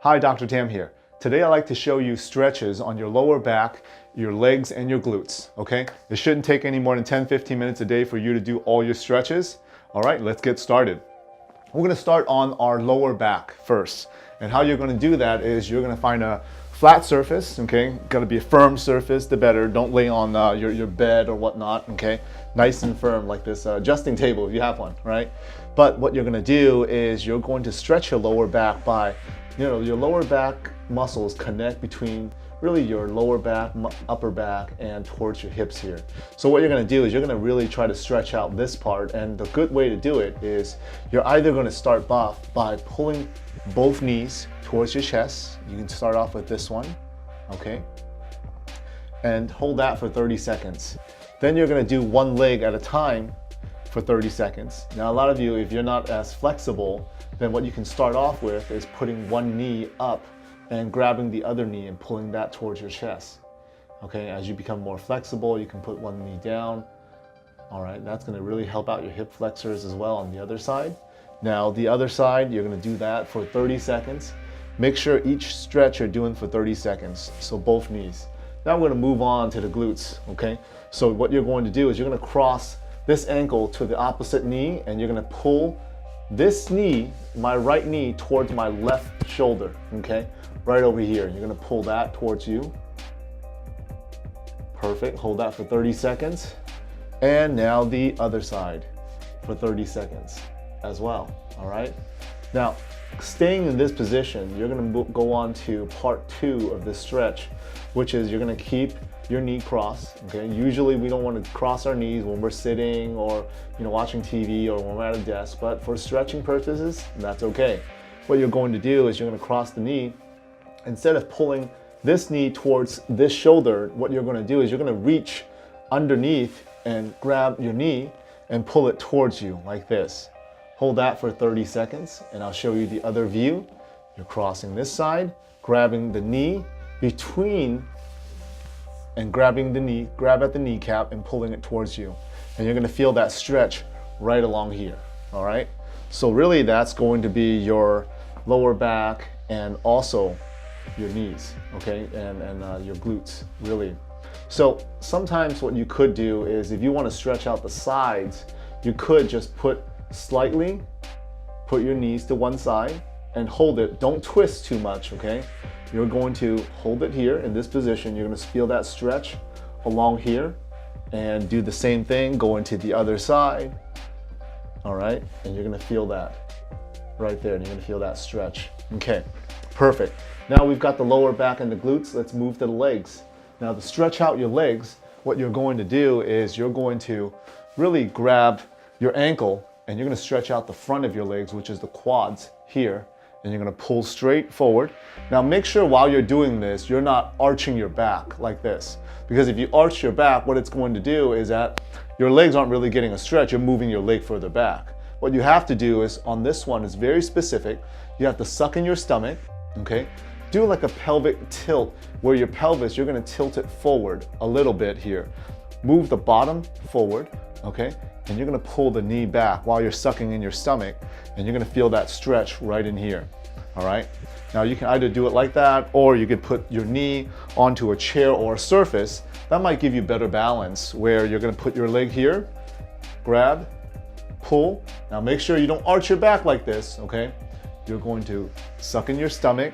Hi, Dr. Tam here. Today I'd like to show you stretches on your lower back, your legs, and your glutes, okay? It shouldn't take any more than 10-15 minutes a day for you to do all your stretches. All right, let's get started. We're gonna start on our lower back first. And how you're gonna do that is you're gonna find a flat surface, okay? Gotta be a firm surface, the better. Don't lay on your bed or whatnot, okay? Nice and firm like this adjusting table if you have one, right? But what you're gonna do is you're going to stretch your lower back by, your lower back muscles connect between really your lower back, upper back, and towards your hips here. So what you're gonna do is you're gonna really try to stretch out this part, and the good way to do it is you're either gonna start off by pulling both knees towards your chest. You can start off with this one, okay? And hold that for 30 seconds. Then you're gonna do one leg at a time for 30 seconds. Now, a lot of you, if you're not as flexible, then what you can start off with is putting one knee up and grabbing the other knee and pulling that towards your chest. Okay, as you become more flexible, you can put one knee down. All right, that's gonna really help out your hip flexors as well on the other side. Now, the other side, you're gonna do that for 30 seconds. Make sure each stretch you're doing for 30 seconds, so both knees. Now we're gonna move on to the glutes, okay? So what you're going to do is you're gonna cross this ankle to the opposite knee, and you're gonna pull this knee, my right knee, towards my left shoulder, okay? Right over here. You're gonna pull that towards you. Perfect, hold that for 30 seconds. And now the other side for 30 seconds as well, all right? Now, staying in this position, you're gonna go on to part 2 of this stretch, which is you're gonna keep your knee crossed, okay? Usually we don't want to cross our knees when we're sitting or watching TV or when we're at a desk, but for stretching purposes, that's okay. What you're going to do is you're gonna cross the knee. Instead of pulling this knee towards this shoulder, what you're gonna do is you're gonna reach underneath and grab your knee and pull it towards you like this. Hold that for 30 seconds, and I'll show you the other view. You're crossing this side, grabbing the knee between and grabbing the knee, grab at the kneecap and pulling it towards you. And you're gonna feel that stretch right along here, all right? So really that's going to be your lower back and also your knees, okay? And your glutes, really. So sometimes what you could do is if you wanna stretch out the sides, you could just put your knees to one side and hold it. Don't twist too much, okay? You're going to hold it here in this position. You're gonna feel that stretch along here and do the same thing, go into the other side, all right? And you're gonna feel that right there, and you're gonna feel that stretch. Okay, perfect. Now we've got the lower back and the glutes. Let's move to the legs. Now to stretch out your legs, what you're going to do is you're going to really grab your ankle and you're gonna stretch out the front of your legs, which is the quads here, and you're gonna pull straight forward. Now make sure while you're doing this, you're not arching your back like this, because if you arch your back, what it's going to do is that your legs aren't really getting a stretch, you're moving your leg further back. What you have to do is, on this one, is very specific. You have to suck in your stomach, okay? Do like a pelvic tilt, where your pelvis, you're gonna tilt it forward a little bit here. Move the bottom forward, okay? And you're gonna pull the knee back while you're sucking in your stomach, and you're gonna feel that stretch right in here, all right? Now you can either do it like that, or you could put your knee onto a chair or a surface. That might give you better balance, where you're gonna put your leg here, grab, pull. Now make sure you don't arch your back like this, okay? You're going to suck in your stomach,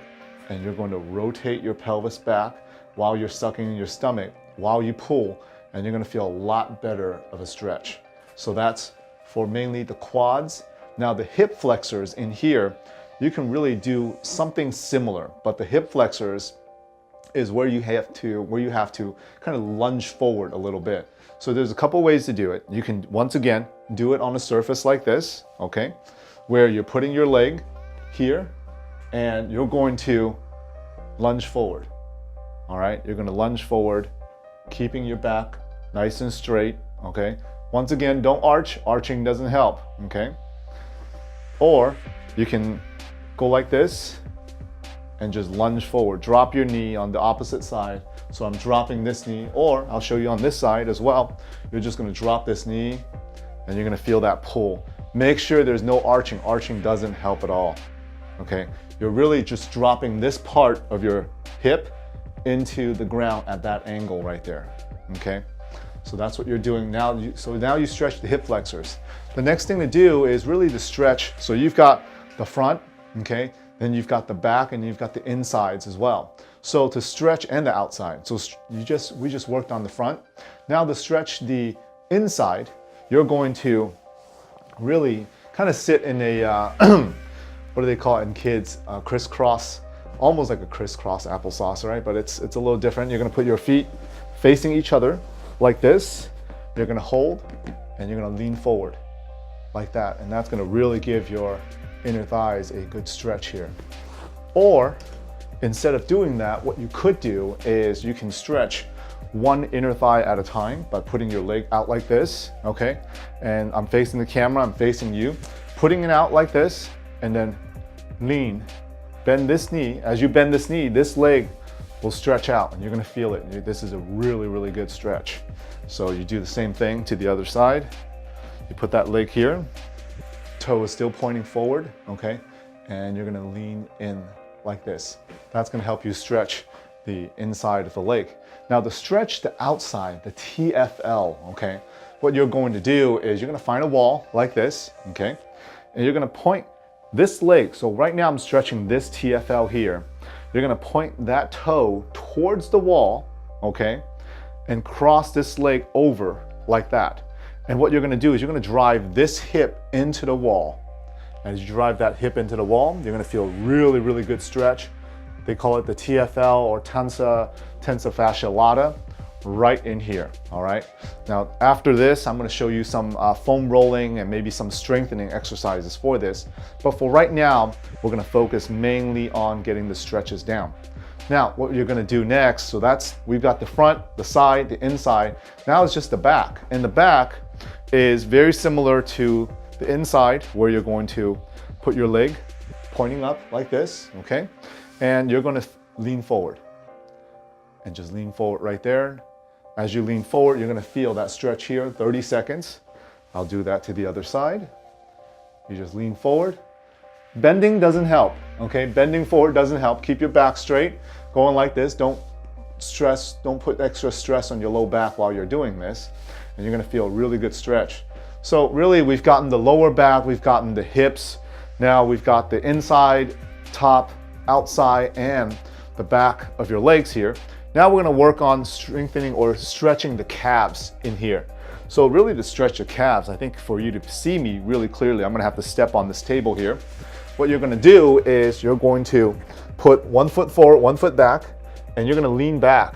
and you're going to rotate your pelvis back while you're sucking in your stomach, while you pull, and you're gonna feel a lot better of a stretch. So that's for mainly the quads. Now the hip flexors in here, you can really do something similar, but the hip flexors is where you have to kind of lunge forward a little bit. So there's a couple ways to do it. You can, once again, do it on a surface like this, okay? Where you're putting your leg here, and you're going to lunge forward, all right? You're gonna lunge forward, keeping your back nice and straight, okay? Once again, don't arch. Arching doesn't help, okay? Or you can go like this and just lunge forward. Drop your knee on the opposite side. So I'm dropping this knee, or I'll show you on this side as well. You're just gonna drop this knee and you're gonna feel that pull. Make sure there's no arching. Arching doesn't help at all, okay? you're really just dropping this part of your hip into the ground at that angle right there, okay? So that's what you're doing now. So now you stretch the hip flexors. The next thing to do is really to stretch. So you've got the front, okay? Then you've got the back and you've got the insides as well. So to stretch and the outside. So we just worked on the front. Now to stretch the inside, you're going to really kind of sit in a, what do they call it in kids? Crisscross, almost like a crisscross applesauce, right? But it's a little different. You're gonna put your feet facing each other like this. You're gonna hold and you're gonna lean forward like that. And that's gonna really give your inner thighs a good stretch here. Or instead of doing that, what you could do is you can stretch one inner thigh at a time by putting your leg out like this, okay? And I'm facing the camera, I'm facing you. Putting it out like this and then lean. Bend this knee. As you bend this knee, this leg will stretch out and you're gonna feel it. This is a really, really good stretch. So you do the same thing to the other side. You put that leg here, toe is still pointing forward, okay? And you're gonna lean in like this. That's gonna help you stretch the inside of the leg. Now to stretch the outside, the TFL, okay? What you're going to do is you're gonna find a wall like this, okay? And you're gonna point this leg. So right now I'm stretching this TFL here. You're gonna point that toe towards the wall, okay? And cross this leg over like that. And what you're gonna do is you're gonna drive this hip into the wall. As you drive that hip into the wall, you're gonna feel really, really good stretch. They call it the TFL or tensa fascia lata, right in here, all right? Now, after this, I'm gonna show you some foam rolling and maybe some strengthening exercises for this. But for right now, we're gonna focus mainly on getting the stretches down. Now, what you're gonna do next, so we've got the front, the side, the inside. Now it's just the back. And the back is very similar to the inside, where you're going to put your leg pointing up like this, okay? And you're gonna lean forward. And just lean forward right there. As you lean forward, you're gonna feel that stretch here, 30 seconds. I'll do that to the other side. You just lean forward. Bending doesn't help, okay? Bending forward doesn't help. Keep your back straight, going like this. Don't put extra stress on your low back while you're doing this. And you're gonna feel a really good stretch. So really, we've gotten the lower back, we've gotten the hips. Now we've got the inside, top, outside, and the back of your legs here. Now we're gonna work on strengthening or stretching the calves in here. So really to stretch your calves, I think for you to see me really clearly, I'm gonna have to step on this table here. What you're gonna do is you're going to put 1 foot forward, 1 foot back, and you're gonna lean back,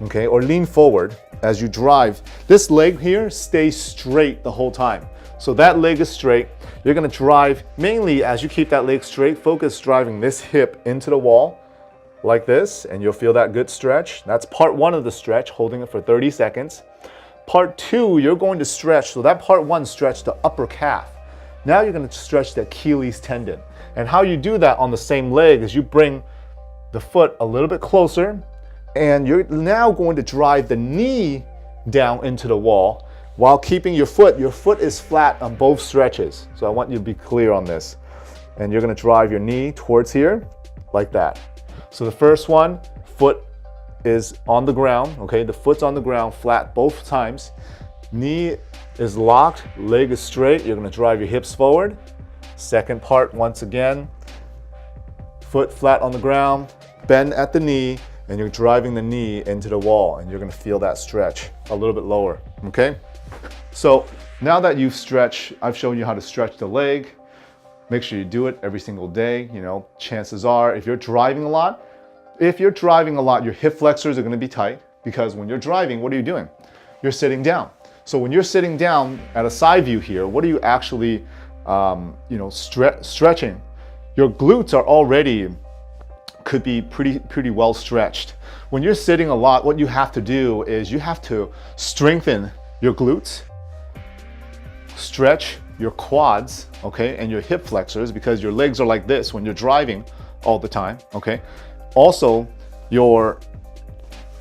okay, or lean forward as you drive. This leg here stays straight the whole time. So that leg is straight. You're gonna drive, mainly as you keep that leg straight, focus driving this hip into the wall like this, and you'll feel that good stretch. That's part one of the stretch, holding it for 30 seconds. Part two, you're going to stretch, so that part one stretch the upper calf. Now you're gonna stretch the Achilles tendon. And how you do that on the same leg is you bring the foot a little bit closer, and you're now going to drive the knee down into the wall while keeping your foot is flat on both stretches. So I want you to be clear on this. And you're gonna drive your knee towards here, like that. So the first one, foot is on the ground, okay? The foot's on the ground, flat both times. Knee is locked, leg is straight. You're gonna drive your hips forward. Second part, once again, foot flat on the ground, bend at the knee, and you're driving the knee into the wall, and you're gonna feel that stretch a little bit lower, okay? So now that you've stretched, I've shown you how to stretch the leg. Make sure you do it every single day. You know, chances are, if you're driving a lot, your hip flexors are gonna be tight, because when you're driving, what are you doing? You're sitting down. So when you're sitting down at a side view here, what are you actually, stretching? Your glutes are already, could be pretty well stretched. When you're sitting a lot, what you have to do is you have to strengthen your glutes, stretch your quads, okay, and your hip flexors, because your legs are like this when you're driving all the time, okay? Also, your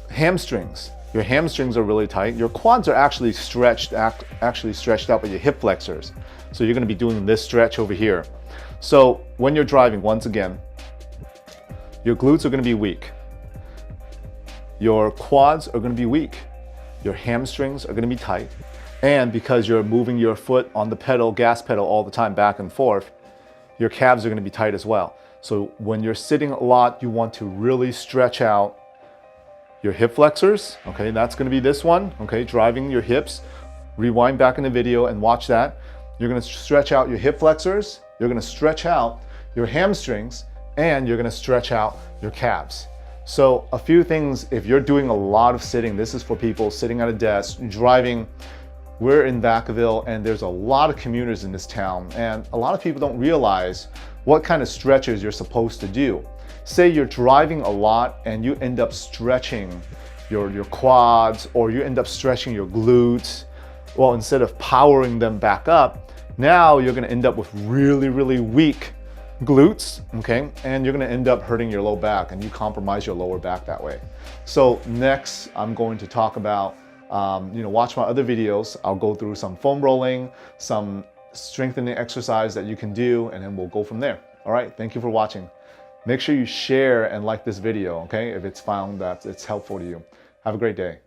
hamstrings. Your hamstrings are really tight. Your quads are actually stretched out by your hip flexors. So you're gonna be doing this stretch over here. So when you're driving, once again, your glutes are gonna be weak. Your quads are gonna be weak. Your hamstrings are gonna be tight. And because you're moving your foot on the pedal, gas pedal all the time back and forth, your calves are gonna be tight as well. So when you're sitting a lot, you want to really stretch out your hip flexors, okay? That's gonna be this one, okay? Driving your hips. Rewind back in the video and watch that. You're gonna stretch out your hip flexors, you're gonna stretch out your hamstrings, and you're gonna stretch out your calves. So a few things, if you're doing a lot of sitting, this is for people sitting at a desk, driving. We're in Vacaville and there's a lot of commuters in this town, and a lot of people don't realize what kind of stretches you're supposed to do. Say you're driving a lot and you end up stretching your quads, or you end up stretching your glutes. Well, instead of powering them back up, now you're gonna end up with really, really weak glutes, okay? And you're gonna end up hurting your low back, and you compromise your lower back that way. So next, I'm going to talk about, watch my other videos. I'll go through some foam rolling, some strengthening exercise that you can do, and then we'll go from there. All right, thank you for watching. Make sure you share and like this video, okay? If it's found that it's helpful to you. Have a great day.